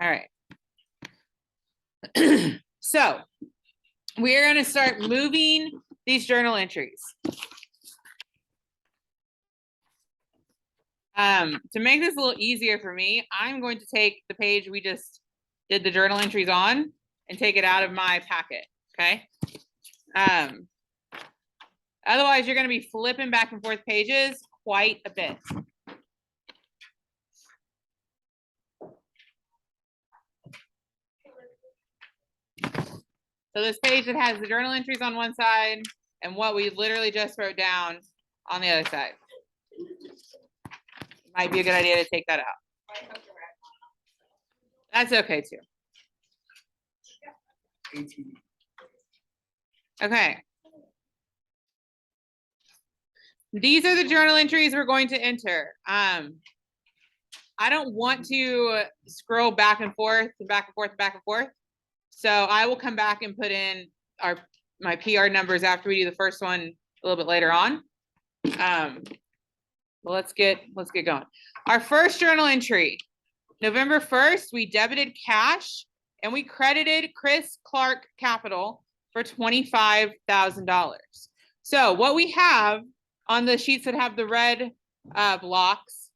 All right. So we're going to start moving these journal entries. To make this a little easier for me, I'm going to take the page we just did the journal entries on and take it out of my packet, okay? Otherwise, you're going to be flipping back and forth pages quite a bit. So this page that has the journal entries on one side and what we literally just wrote down on the other side. Might be a good idea to take that out. That's okay too. Okay. These are the journal entries we're going to enter. I don't want to scroll back and forth and back and forth and back and forth. So I will come back and put in my PR numbers after we do the first one a little bit later on. Well, let's get going. Our first journal entry, November 1st, we debited cash and we credited Chris Clark Capital for $25,000. So what we have on the sheets that have the red blocks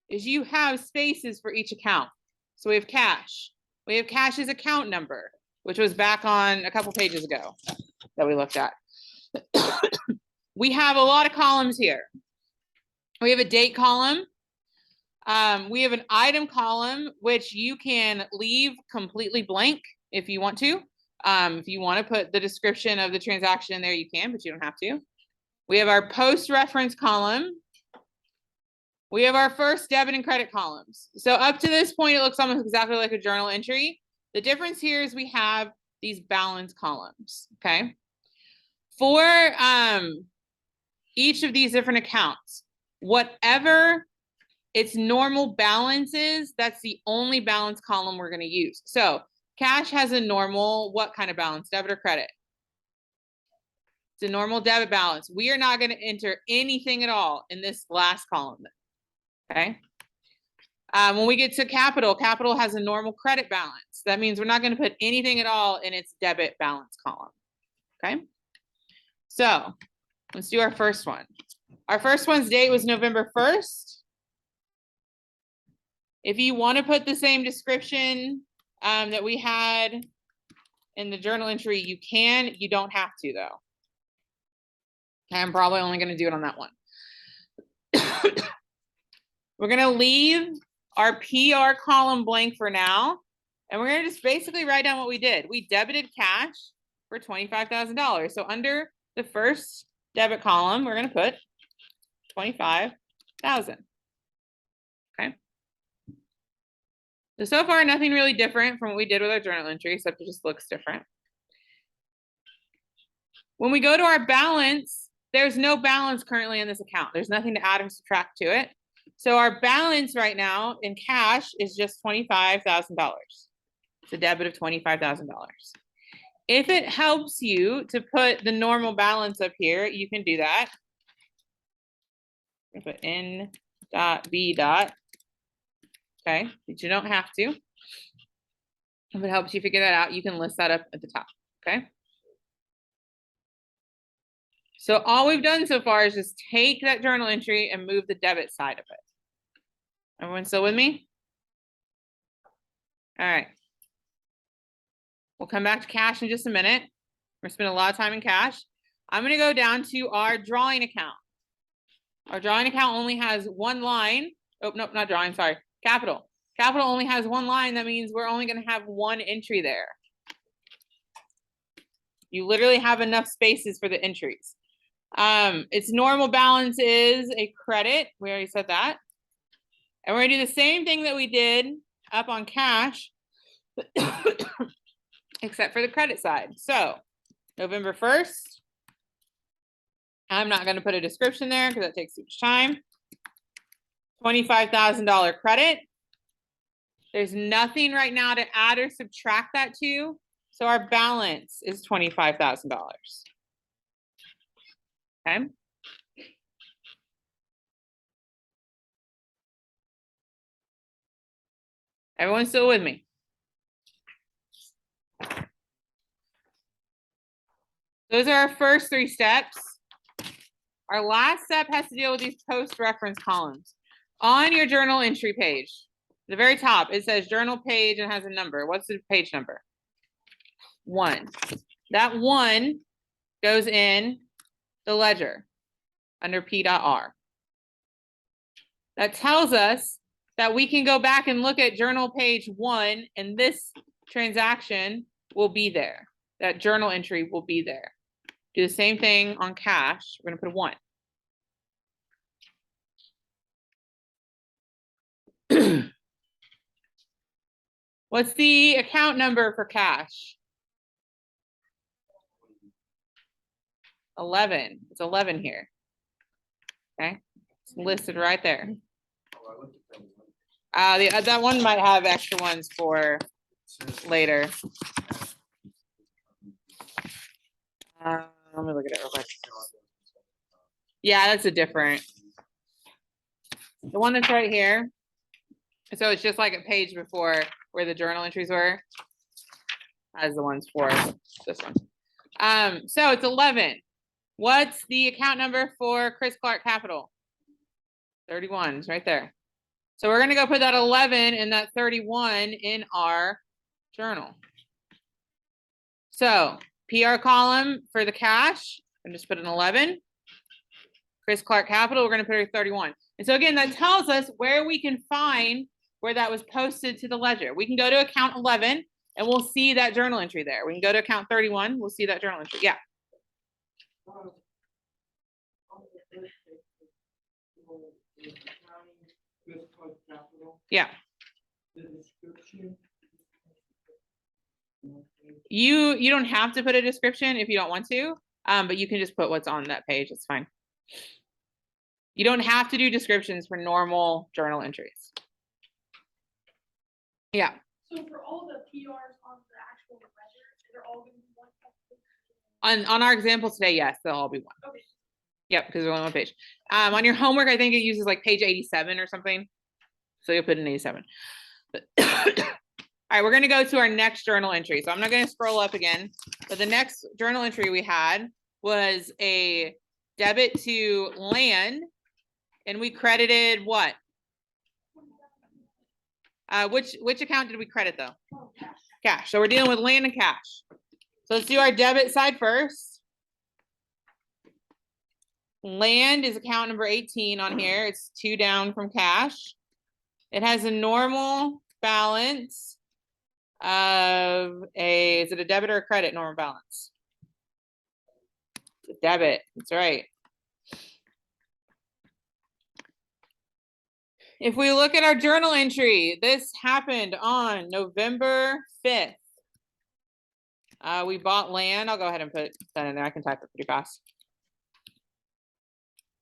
is you have spaces for each account. So we have cash. We have cash's account number, which was back on a couple pages ago that we looked at. We have a lot of columns here. We have a date column. We have an item column, which you can leave completely blank if you want to. If you want to put the description of the transaction in there, you can, but you don't have to. We have our post reference column. We have our first debit and credit columns. So up to this point, it looks almost exactly like a journal entry. The difference here is we have these balance columns, okay? For each of these different accounts, whatever its normal balance is, that's the only balance column we're going to use. So cash has a normal, what kind of balance, debit or credit? It's a normal debit balance. We are not going to enter anything at all in this last column, okay? When we get to capital, capital has a normal credit balance. That means we're not going to put anything at all in its debit balance column, okay? So let's do our first one. Our first one's date was November 1st. If you want to put the same description that we had in the journal entry, you can. You don't have to, though. I'm probably only going to do it on that one. We're going to leave our PR column blank for now, and we're going to just basically write down what we did. We debited cash for $25,000. So under the first debit column, we're going to put $25,000. Okay. So far, nothing really different from what we did with our journal entry, except it just looks different. When we go to our balance, there's no balance currently in this account. There's nothing to add or subtract to it. So our balance right now in cash is just $25,000. It's a debit of $25,000. If it helps you to put the normal balance up here, you can do that. Put N dot B dot. Okay, but you don't have to. If it helps you figure that out, you can list that up at the top, okay? So all we've done so far is just take that journal entry and move the debit side of it. Everyone still with me? All right. We'll come back to cash in just a minute. We're gonna spend a lot of time in cash. I'm gonna go down to our drawing account. Our drawing account only has one line. Oh, no, not drawing, sorry. Capital. Capital only has one line. That means we're only going to have one entry there. You literally have enough spaces for the entries. Its normal balance is a credit. We already said that. And we're going to do the same thing that we did up on cash, except for the credit side. So November 1st. I'm not going to put a description there because that takes too much time. $25,000 credit. There's nothing right now to add or subtract that to. So our balance is $25,000. Okay. Everyone still with me? Those are our first 3 steps. Our last step has to deal with these post-reference columns. On your journal entry page, the very top, it says journal page and has a number. What's the page number? 1. That 1 goes in the ledger under P.R. That tells us that we can go back and look at journal page 1, and this transaction will be there. That journal entry will be there. Do the same thing on cash. We're going to put a 1. What's the account number for cash? 11. It's 11 here. Okay, it's listed right there. That one might have extra ones for later. Let me look at it real quick. Yeah, that's a different. The one that's right here. So it's just like a page before where the journal entries were. As the ones for this one. So it's 11. What's the account number for Chris Clark Capital? 31 is right there. So we're going to go put that 11 and that 31 in our journal. So PR column for the cash, and just put an 11. Chris Clark Capital, we're going to put a 31. And so again, that tells us where we can find where that was posted to the ledger. We can go to account 11 and we'll see that journal entry there. We can go to account 31, we'll see that journal entry. Yeah. Yeah. You don't have to put a description if you don't want to, but you can just put what's on that page. It's fine. You don't have to do descriptions for normal journal entries. Yeah. So for all the PRs on the actual ledger, they're all going to be 1 page? On our example today, yes, they'll all be 1. Okay. Yep, because they're only 1 page. On your homework, I think it uses like page 87 or something. So you'll put in 87. All right, we're going to go to our next journal entry. So I'm not going to scroll up again, but the next journal entry we had was a debit to land, and we credited what? Which account did we credit though? Oh, cash. Cash. So we're dealing with land and cash. So let's do our debit side first. Land is account number 18 on here. It's 2 down from cash. It has a normal balance of is it a debit or a credit normal balance? It's a debit. That's right. If we look at our journal entry, this happened on November 5th. We bought land. I'll go ahead and put that in there. I can type it pretty fast.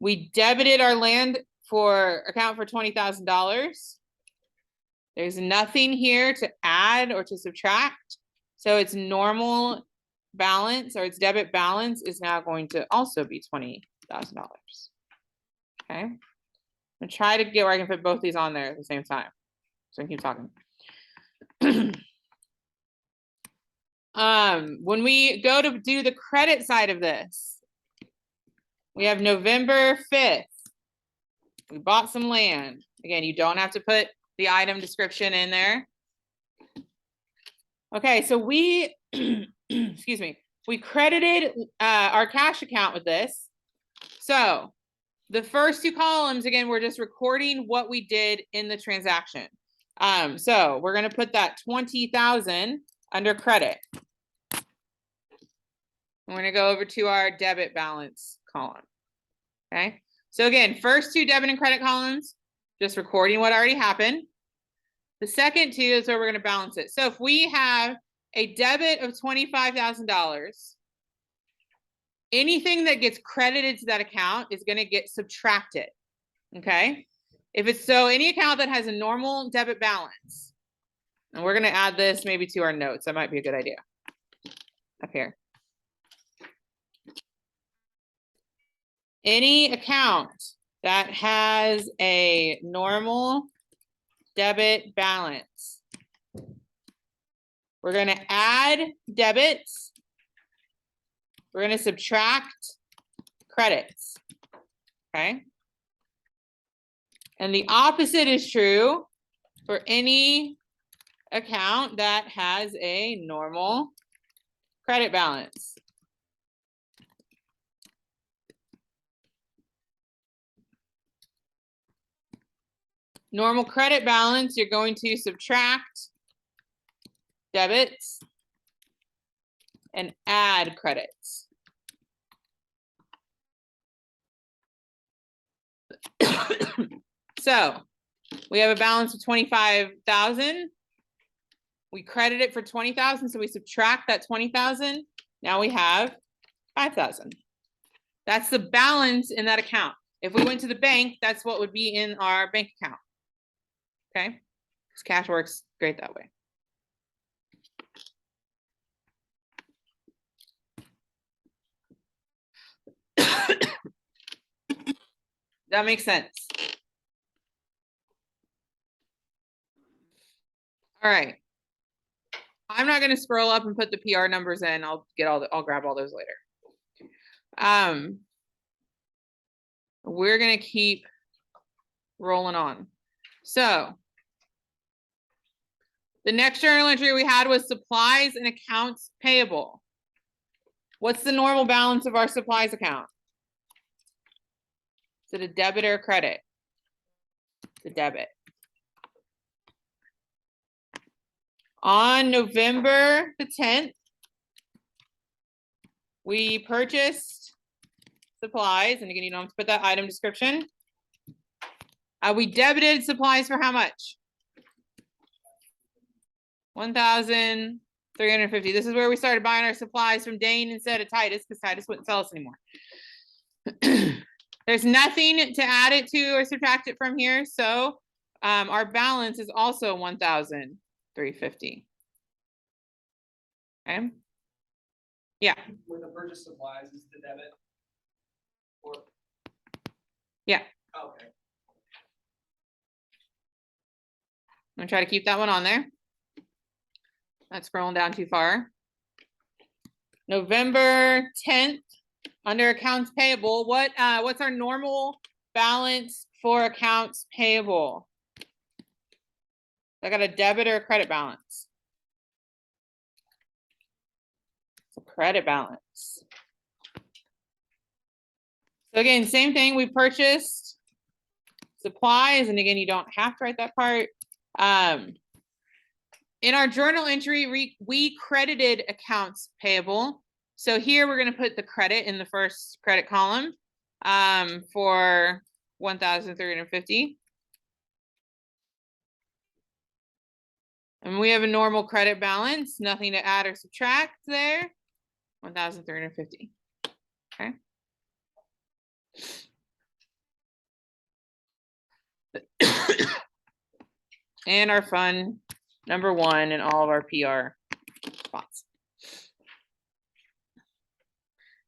We debited our land for account for $20,000. There's nothing here to add or to subtract. So its normal balance or its debit balance is now going to also be $20,000. Okay. I'm gonna try to get where I can put both these on there at the same time. So I can keep talking. When we go to do the credit side of this, we have November 5th. We bought some land. Again, you don't have to put the item description in there. Okay, so we, excuse me, we credited our cash account with this. So the first 2 columns, again, we're just recording what we did in the transaction. So we're going to put that 20,000 under credit. We're going to go over to our debit balance column. Okay. So again, first 2 debit and credit columns, just recording what already happened. The second 2 is where we're going to balance it. So if we have a debit of $25,000, anything that gets credited to that account is going to get subtracted. Okay. If it's so any account that has a normal debit balance, and we're going to add this maybe to our notes. That might be a good idea up here. Any account that has a normal debit balance, we're going to add debits. we're gonna subtract credits, okay? And the opposite is true for any account that has a normal credit balance. Normal credit balance, you're going to subtract debits and add credits. So we have a balance of 25,000. We credit it for 20,000, so we subtract that 20,000. Now we have 5,000. That's the balance in that account. If we went to the bank, that's what would be in our bank account. Okay, because cash works great that way. That makes sense. All right. I'm not going to scroll up and put the PR numbers in. I'll grab all those later. We're going to keep rolling on. So the next journal entry we had was supplies and accounts payable. What's the normal balance of our supplies account? Is it a debit or a credit? It's a debit. On November the 10th, we purchased supplies, and again, you don't have to put that item description. We debited supplies for how much? 1,350. This is where we started buying our supplies from Dane instead of Titus, because Titus wouldn't sell us anymore. There's nothing to add it to or subtract it from here, so our balance is also 1,350. Okay. Yeah. With the purchase supplies is the debit? Or... Yeah. Okay. I'm gonna try to keep that one on there. Not scrolling down too far. November 10th, under accounts payable, what's our normal balance for accounts payable? I got a debit or a credit balance? It's a credit balance. So again, same thing, we purchased supplies, and again, you don't have to write that part. In our journal entry, we credited accounts payable. So here we're going to put the credit in the first credit column for 1,350. And we have a normal credit balance, nothing to add or subtract there. 1,350. Okay. And our fund number 1 in all of our PR spots.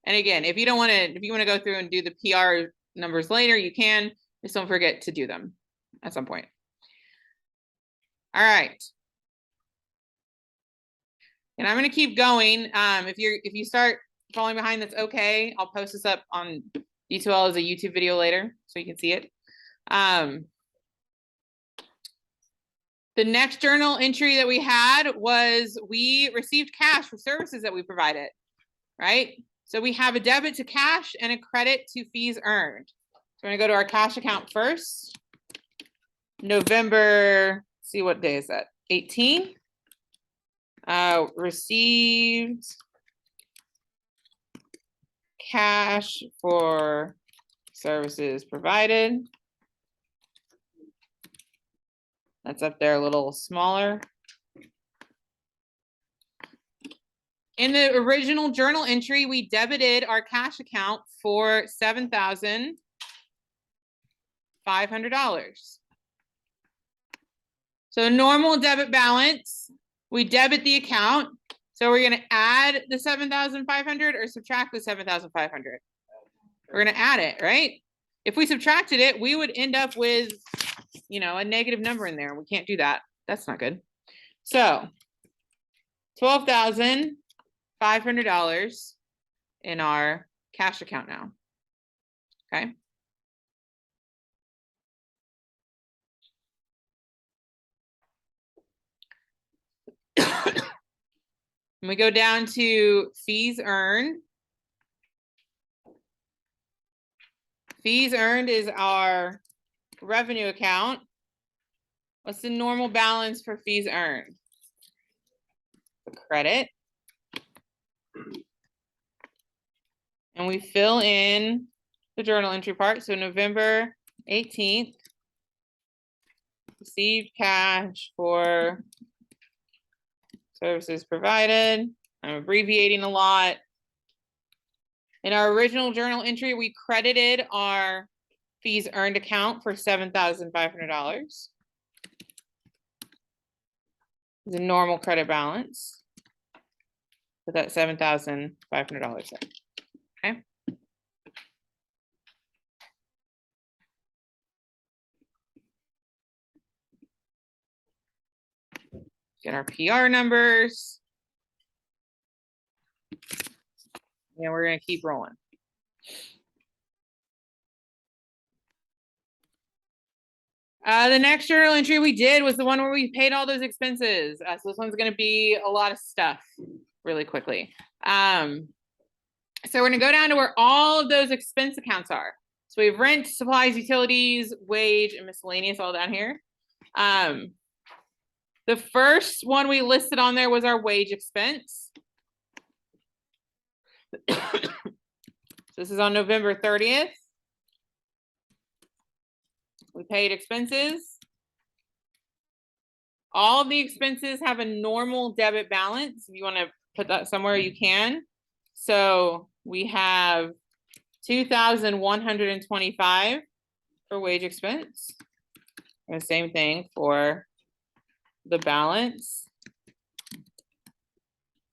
And again, if you don't want to, if you want to go through and do the PR numbers later, you can. Just don't forget to do them at some point. All right. And I'm going to keep going. If you start falling behind, that's okay. I'll post this up on D2L as a YouTube video later, so you can see it. The next journal entry that we had was we received cash for services that we provided, right? So we have a debit to cash and a credit to fees earned. So we're gonna go to our cash account first. November, see what day is that? 18. Received cash for services provided. That's up there a little smaller. In the original journal entry, we debited our cash account for $7,500. So normal debit balance, we debit the account. So we're going to add the 7,500 or subtract the 7,500. We're going to add it, right? If we subtracted it, we would end up with, you know, a negative number in there. We can't do that. That's not good. So $12,500 in our cash account now. Okay. And we go down to fees earned. Fees earned is our revenue account. What's the normal balance for fees earned? The credit. And we fill in the journal entry part. So November 18th, received cash for services provided. I'm abbreviating a lot. In our original journal entry, we credited our fees earned account for $7,500. The normal credit balance. Put that $7,500 there. Okay. Get our PR numbers. And we're going to keep rolling. The next journal entry we did was the one where we paid all those expenses. So this one's going to be a lot of stuff really quickly. So we're going to go down to where all of those expense accounts are. So we have rent, supplies, utilities, wage, and miscellaneous all down here. The first one we listed on there was our wage expense. So this is on November 30th. We paid expenses. All of the expenses have a normal debit balance. If you want to put that somewhere, you can. So we have $2,125 for wage expense. And the same thing for the balance.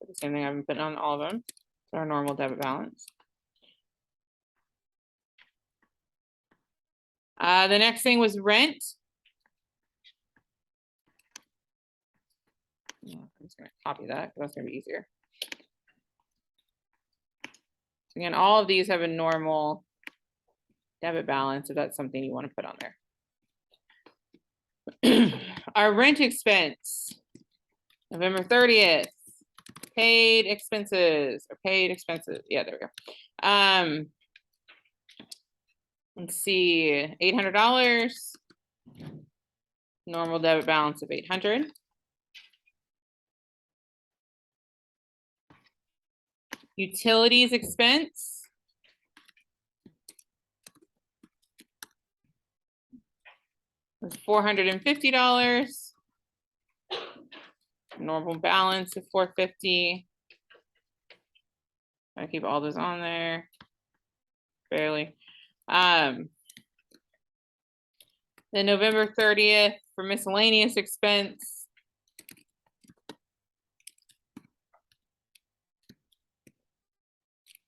The same thing I've been putting on all of them. It's our normal debit balance. The next thing was rent. I'm just going to copy that because that's going to be easier. Again, all of these have a normal debit balance if that's something you want to put on there. Our rent expense, November 30th, paid expenses or paid expenses. Yeah, there we go. Let's see, $800. Normal debit balance of $800. Utilities expense. Was $450. Normal balance of $450. I keep all those on there. Barely. Then November 30th for miscellaneous expense.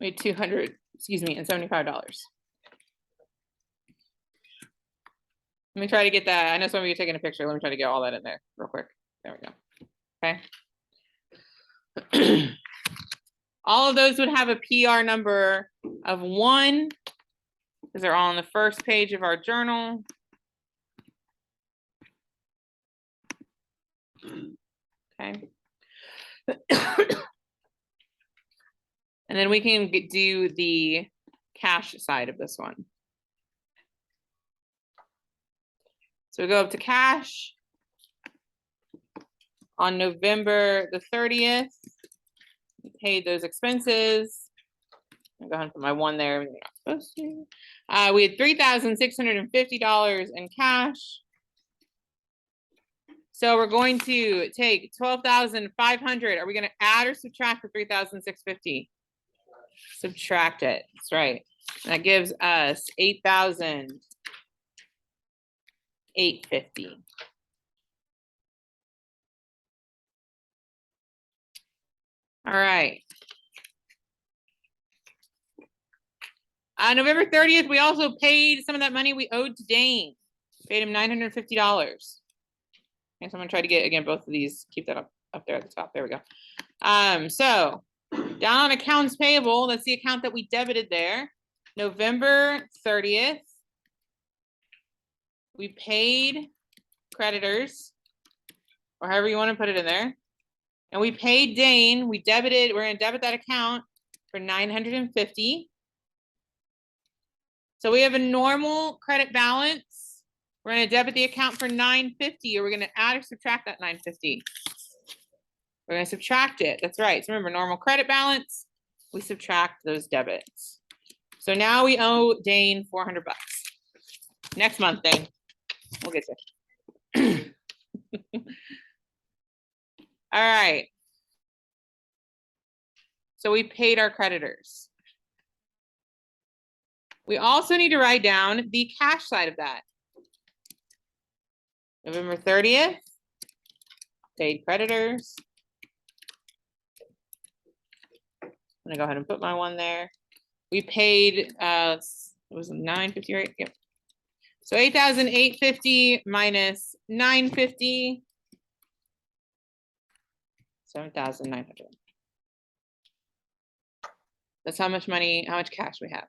We had $275. Let me try to get that. I know some of you are taking a picture. Let me try to get all that in there real quick. There we go. Okay. All of those would have a PR number of 1 because they're all on the first page of our journal. Okay. And then we can do the cash side of this one. So we go up to cash. On November the 30th, we paid those expenses. I'm going to put my 1 there. We're not supposed to. We had $3,650 in cash. So we're going to take $12,500. Are we going to add or subtract the $3,650? Subtract it. That's right. And that gives us $8,850. All right. November 30th, we also paid some of that money we owed to Dane. Paid him $950. Okay, so I'm gonna try to get again both of these. Keep that up there at the top. There we go. So Down on accounts payable, that's the account that we debited there. November 30th. We paid creditors, or however you want to put it in there. And we paid Dane, we're gonna debit that account for $950. So we have a normal credit balance. We're gonna debit the account for $950, or we're gonna add or subtract that $950. We're gonna subtract it, that's right. So remember, normal credit balance, we subtract those debits. So now we owe Dane $400. Next month, Dane, we'll get you. All right. So we paid our creditors. We also need to write down the cash side of that. November 30th, paid creditors. I'm gonna go ahead and put my one there. We paid, it was $950, right? Yep. So $8,850 minus $950. $7,900. That's how much money, how much cash we have.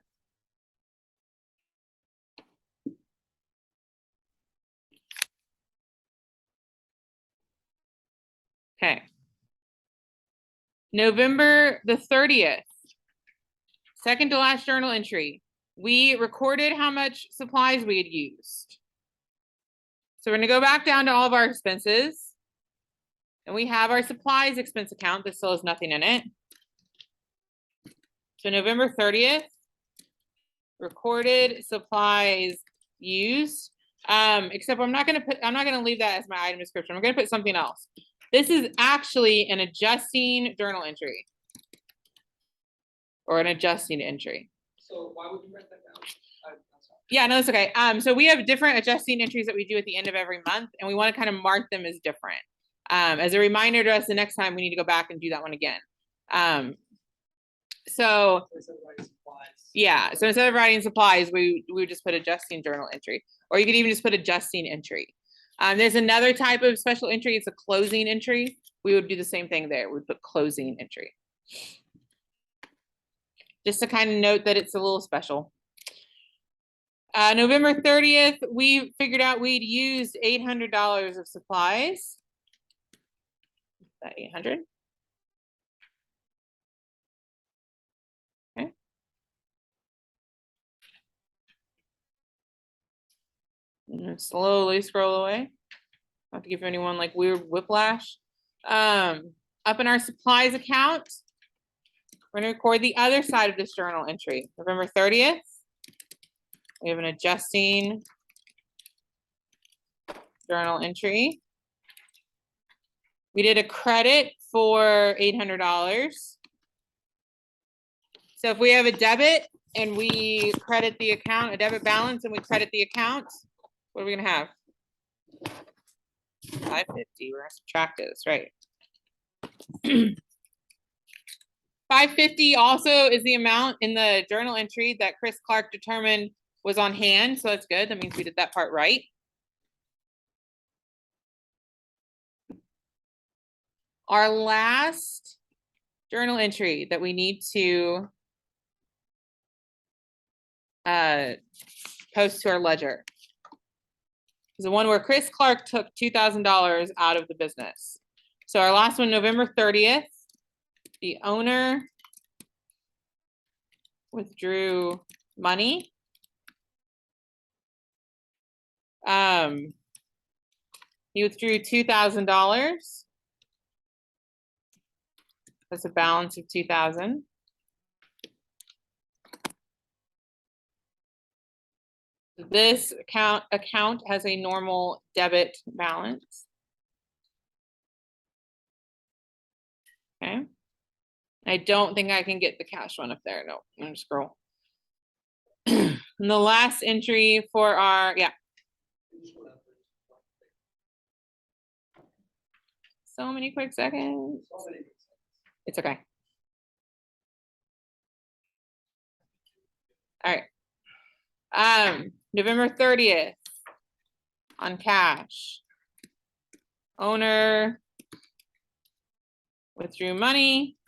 Okay. November the 30th, second to last journal entry. We recorded how much supplies we had used. So we're gonna go back down to all of our expenses. And we have our supplies expense account that still has nothing in it. So November 30th, recorded supplies used. Except I'm not gonna leave that as my item description. I'm gonna put something else. This is actually an adjusting journal entry. Or an adjusting entry. So why would you write that down? I'm sorry. Yeah, no, it's okay. So we have different adjusting entries that we do at the end of every month, and we want to kind of mark them as different. As a reminder to us, the next time we need to go back and do that one again. So Instead of writing supplies. yeah, so instead of writing supplies, we would just put adjusting journal entry, or you could even just put adjusting entry. There's another type of special entry. It's a closing entry. We would do the same thing there. We'd put closing entry. Just to kind of note that it's a little special. November 30th, we figured out we'd used $800 of supplies. That 800. Okay. Slowly scroll away. Not to give anyone like weird whiplash. Up in our supplies account, we're gonna record the other side of this journal entry. November 30th. We have an adjusting journal entry. We did a credit for $800. So if we have a debit and we credit the account, a debit balance, and we credit the account, what are we gonna have? 550, we're gonna subtract this, right? 550 also is the amount in the journal entry that Chris Clark determined was on hand, so that's good. That means we did that part right. Our last journal entry that we need to post to our ledger is the one where Chris Clark took $2,000 out of the business. So our last one, November 30th, the owner withdrew money. He withdrew $2,000. That's a balance of 2,000. This account has a normal debit balance. Okay. I don't think I can get the cash one up there. No, I'm gonna scroll. And the last entry for our, yeah. So many quick seconds. It's okay. All right. November 30th on cash. Owner withdrew money.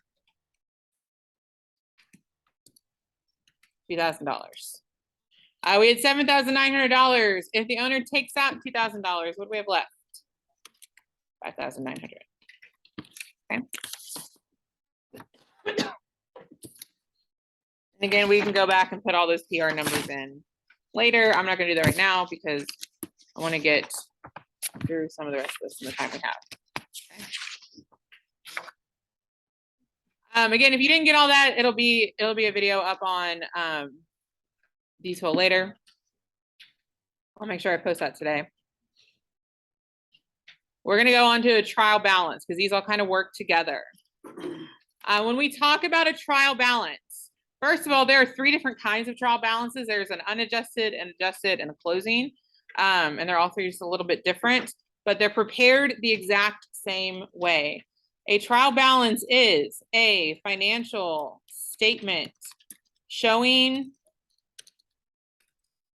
$2,000. We had $7,900. If the owner takes out $2,000, what do we have left? $5,900. Okay. And again, we can go back and put all those PR numbers in later. I'm not going to do that right now because I want to get through some of the rest of this in the time we have. Okay. Again, if you didn't get all that, it'll be a video up on Detail later. I'll make sure I post that today. We're going to go on to a trial balance because these all kind of work together. When we talk about a trial balance, first of all, there are 3 different kinds of trial balances. There's an unadjusted, an adjusted, and a closing. And they're all 3 just a little bit different, but they're prepared the exact same way. A trial balance is a financial statement showing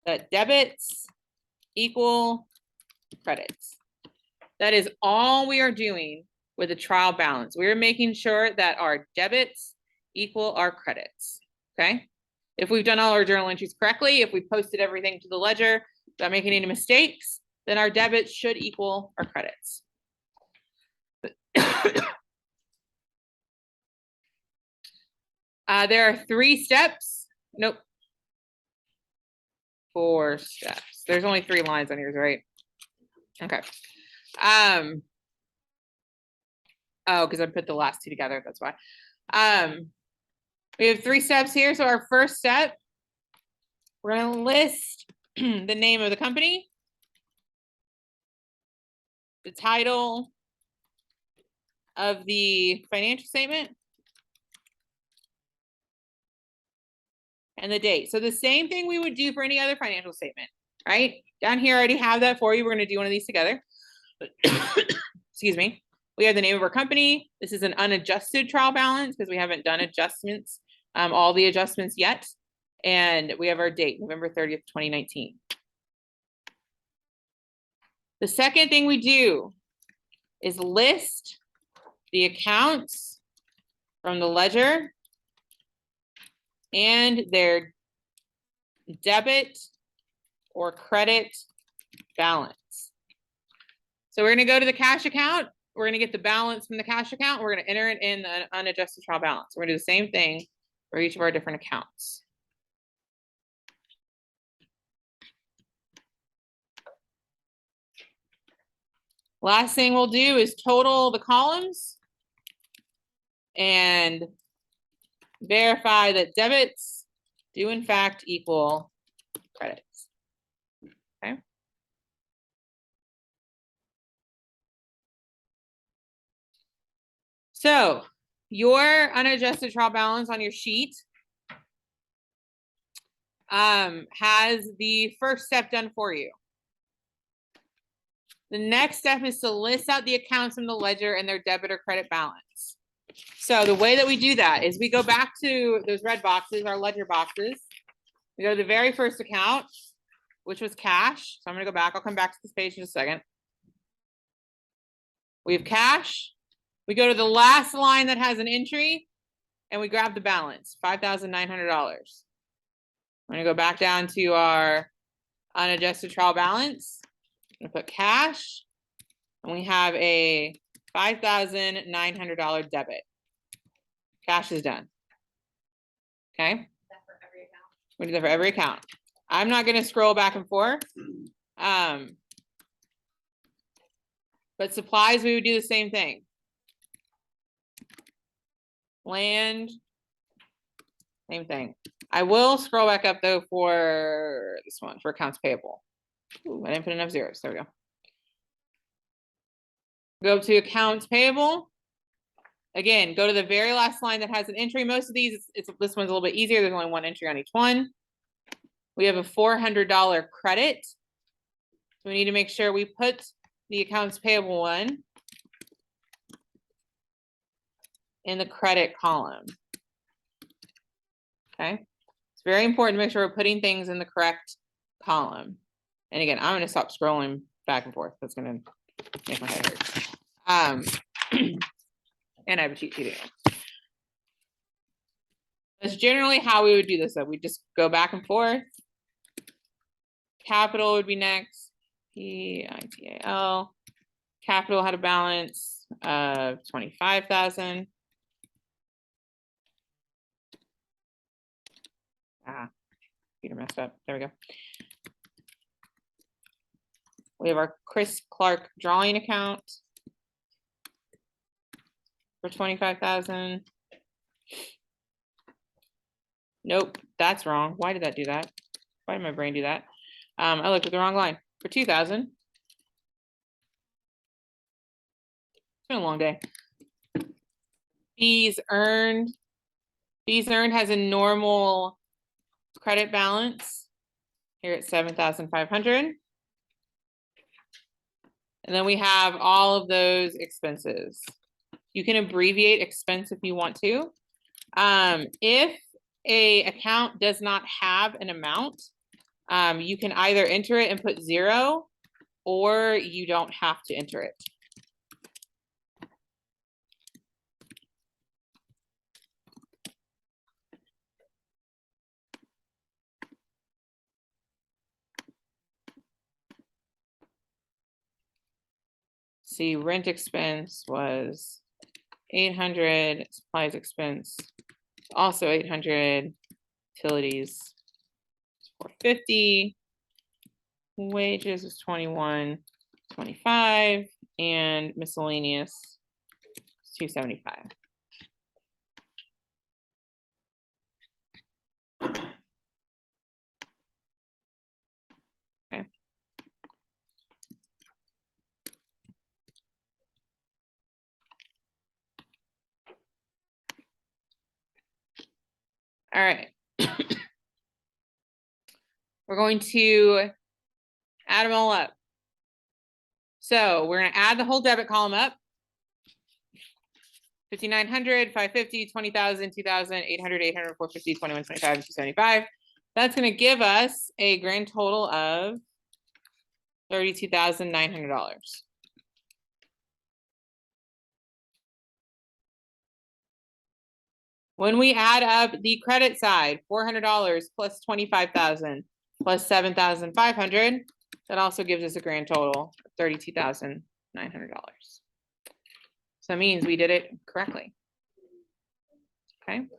that debits equal credits. That is all we are doing with a trial balance. We are making sure that our debits equal our credits, okay? If we've done all our journal entries correctly, if we posted everything to the ledger without making any mistakes, then our debits should equal our credits. There are 3 steps. Nope. 4 steps. There's only 3 lines on yours, right? Okay. Oh, because I put the last 2 together, that's why. We have 3 steps here. So our first step, we're going to list the name of the company, the title of the financial statement, and the date. So the same thing we would do for any other financial statement, right? Down here, I already have that for you. We're going to do one of these together. Excuse me. We have the name of our company. This is an unadjusted trial balance because we haven't done adjustments, all the adjustments yet. And we have our date, November 30th, 2019. The second thing we do is list the accounts from the ledger and their debit or credit balance. So we're going to go to the cash account. We're going to get the balance from the cash account. We're going to enter it in the unadjusted trial balance. We're going to do the same thing for each of our different accounts. Last thing we'll do is total the columns and verify that debits do in fact equal credits. Okay. So your unadjusted trial balance on your sheet has the first step done for you. The next step is to list out the accounts from the ledger and their debit or credit balance. So the way that we do that is we go back to those red boxes, our ledger boxes. We go to the very first account, which was cash. So I'm going to go back. I'll come back to this page in just a second. We have cash. We go to the last line that has an entry and we grab the balance, $5,900. I'm going to go back down to our unadjusted trial balance. I'm going to put cash and we have a $5,900 debit. Cash is done. Okay. We do that for every account. I'm not going to scroll back and forth. But supplies, we would do the same thing. Land, same thing. I will scroll back up though for this one, for accounts payable. Ooh, I didn't put enough zeros. There we go. Go to accounts payable. Again, go to the very last line that has an entry. Most of these, this one's a little bit easier. There's only one entry on each one. We have a $400 credit. So we need to make sure we put the accounts payable one in the credit column. Okay. It's very important to make sure we're putting things in the correct column. And again, I'm going to stop scrolling back and forth. That's going to make my head hurt. And I have a cheat sheet. That's generally how we would do this, though. We just go back and forth. Capital would be next. PITAL. Capital had a balance of 25,000. Computer messed up. There we go. We have our Chris Clark drawing account for 25,000. Nope, that's wrong. Why did that do that? Why did my brain do that? I looked at the wrong line for 2,000. It's been a long day. Fees earned. Fees earned has a normal credit balance here at 7,500. And then we have all of those expenses. You can abbreviate expense if you want to. If a account does not have an amount, you can either enter it and put 0, or you don't have to enter it. See, rent expense was 800, supplies expense also 800, utilities 450, wages is 21.25, and miscellaneous is 275. Okay. All right. We're going to add them all up. So we're going to add the whole debit column up. 5,900, 550, 20,000, 2,000, 800, 800, 450, 21, 25, 275. That's going to give us a grand total of $32,900. When we add up the credit side, $400 plus 25,000 plus 7,500, that also gives us a grand total of $32,900. So that means we did it correctly. Okay. Never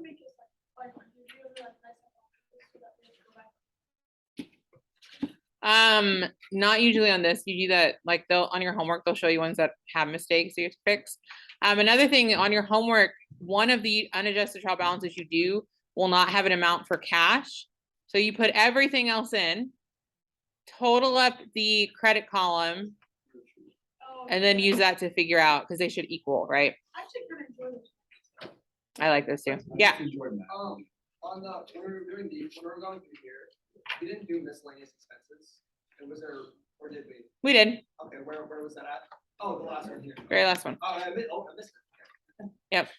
make it like 500. You ever like nice so that we can go back. Not usually on this. You do that, like they'll on your homework, they'll show you ones that have mistakes you have to fix. Another thing on your homework, one of the unadjusted trial balances you do will not have an amount for cash. So you put everything else in, total up the credit column, Oh, and then use that to figure out, because they should equal, right? I actually kind of enjoy this. I like this too. Yeah. On the, when we were doing the, when we were going through here, we didn't do miscellaneous expenses. And was there, or did we? We did. Okay, where was that at? Oh, the last one here. Very last one. Oh, I missed it. Okay. Yep.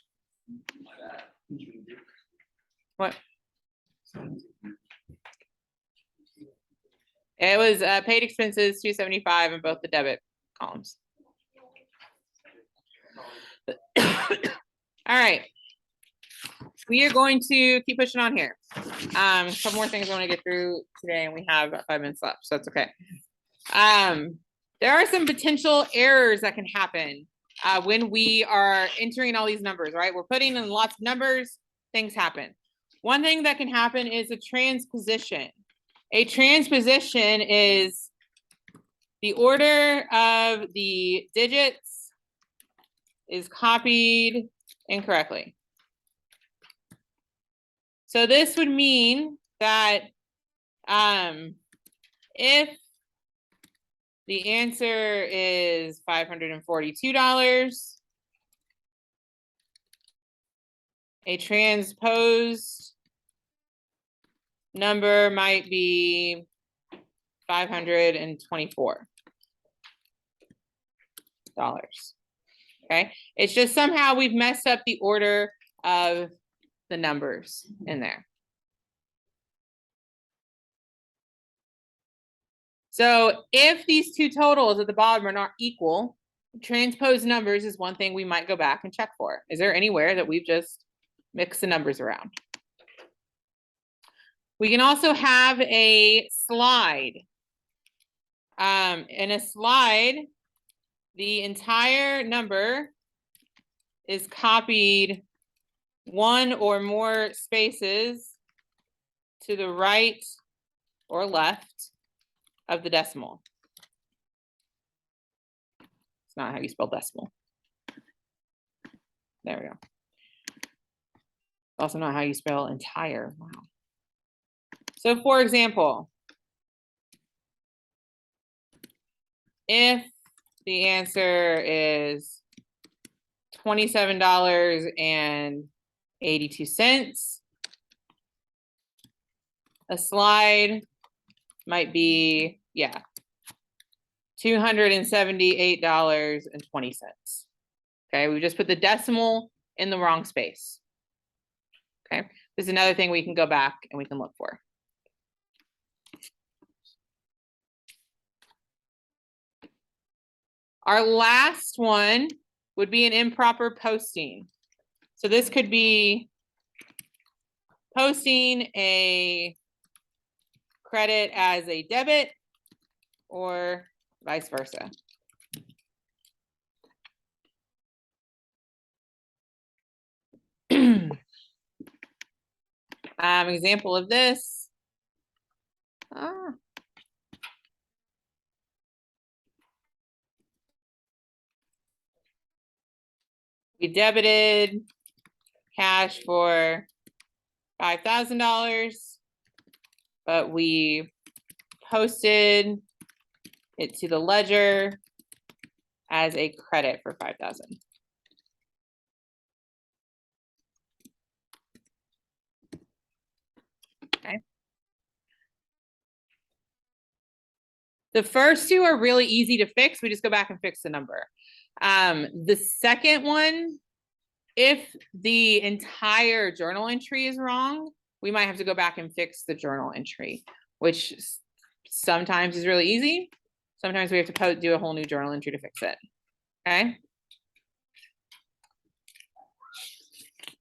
My bad. What? It was paid expenses 275 in both the debit columns. All right. We are going to keep pushing on here. Some more things I want to get through today, and we have about 5 minutes left, so that's okay. There are some potential errors that can happen when we are entering all these numbers, right? We're putting in lots of numbers, things happen. One thing that can happen is a transposition. A transposition is the order of the digits is copied incorrectly. So this would mean that if the answer is $542, a transposed number might be $524. Okay, it's just somehow we've messed up the order of the numbers in there. So if these two totals at the bottom are not equal, transpose numbers is one thing we might go back and check for. Is there anywhere that we've just mixed the numbers around? We can also have a slide. In a slide, the entire number is copied one or more spaces to the right or left of the decimal. It's not how you spell decimal. There we go. Also not how you spell entire. Wow. So for example, if the answer is $27.82, a slide might be, yeah, $278.20. Okay, we just put the decimal in the wrong space. Okay, this is another thing we can go back and we can look for. Our last one would be an improper posting. So this could be posting a credit as a debit or vice versa. Example of this. We debited cash for $5,000, but we posted it to the ledger as a credit for $5,000. Okay. The first two are really easy to fix. We just go back and fix the number. The second one, if the entire journal entry is wrong, we might have to go back and fix the journal entry, which sometimes is really easy. Sometimes we have to do a whole new journal entry to fix it. Okay.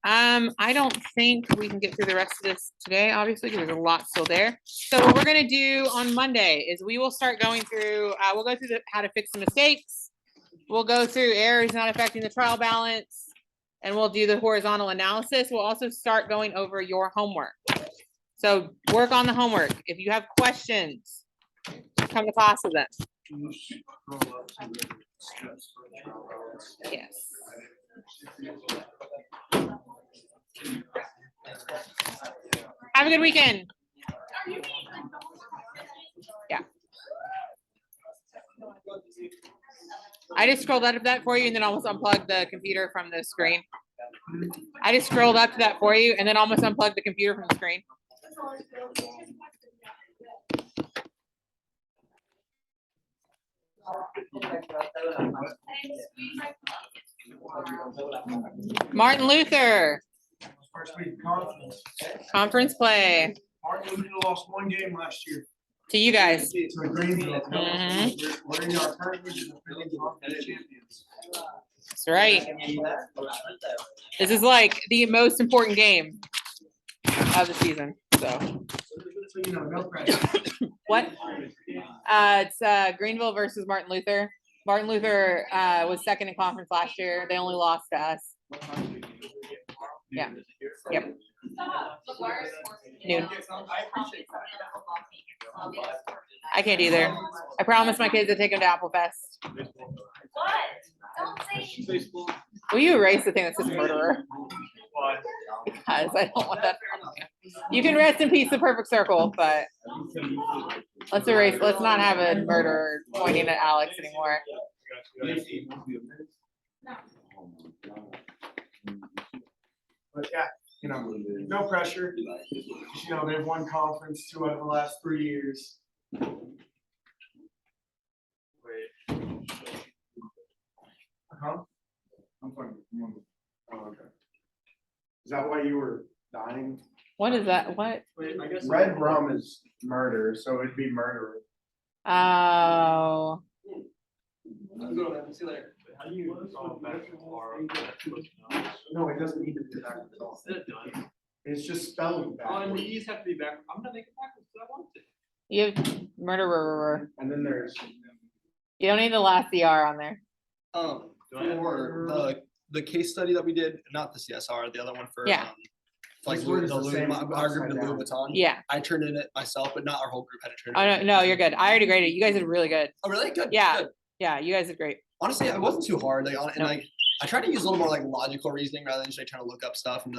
I don't think we can get through the rest of this today, obviously, because there's a lot still there. So what we're gonna do on Monday is we will start going through, we'll go through how to fix the mistakes. We'll go through errors not affecting the trial balance, and we'll do the horizontal analysis. We'll also start going over your homework. So work on the homework. If you have questions, come to class with them. Yes. Have a good weekend. Yeah. I just scrolled up that for you and then almost unplugged the computer from the screen. I just scrolled up to that for you and then almost unplugged the computer from the screen. Martin Luther. First week of conference. Conference play. Martin Luther lost one game last year. To you guys. To Greenville. Mhm. We're in our tournament as defending conference champions. That's right. This is like the most important game of the season. So you know, no pressure. What? It's Greenville versus Martin Luther. Martin Luther was second in conference last year. They only lost to us. Yeah. Yep. Noon. I can't either. I promised my kids to take them to Apple Fest. What? Don't say. Will you erase the thing that says murderer? Because I don't want that. You can rest in peace, the perfect circle, but let's erase. Let's not have a murderer pointing at Alex anymore. But yeah, you know, no pressure. You know, they've won conference 2 out of the last 3 years. Wait. I'm fine. Oh, okay. Is that why you were dying? What is that? What? Wait, I guess red rum is murder, so it'd be murderer. Oh, I'm going, man. See you later. How do you back No, it doesn't need to be backwards at all. It does. It's just spelling Oh, and the backwards. E's have to be back. I'm gonna make it backwards because I want to. you have murderer. And then there's. You don't need the last ER on there. For the case study that we did, not the CSR, the other one for, Yeah. like This word is the the Louis, same our group, the upside Louis down. Vuitton. Yeah. I turned in it myself, but not our whole group had to turn it Oh, in. no, you're good. I already graded. You guys did really good. Oh, really? Good. Yeah. Good. Yeah, you guys did great. Honestly, it wasn't too hard. Like, and No. like, I tried to use a little more like logical reasoning rather than just like trying to look up stuff and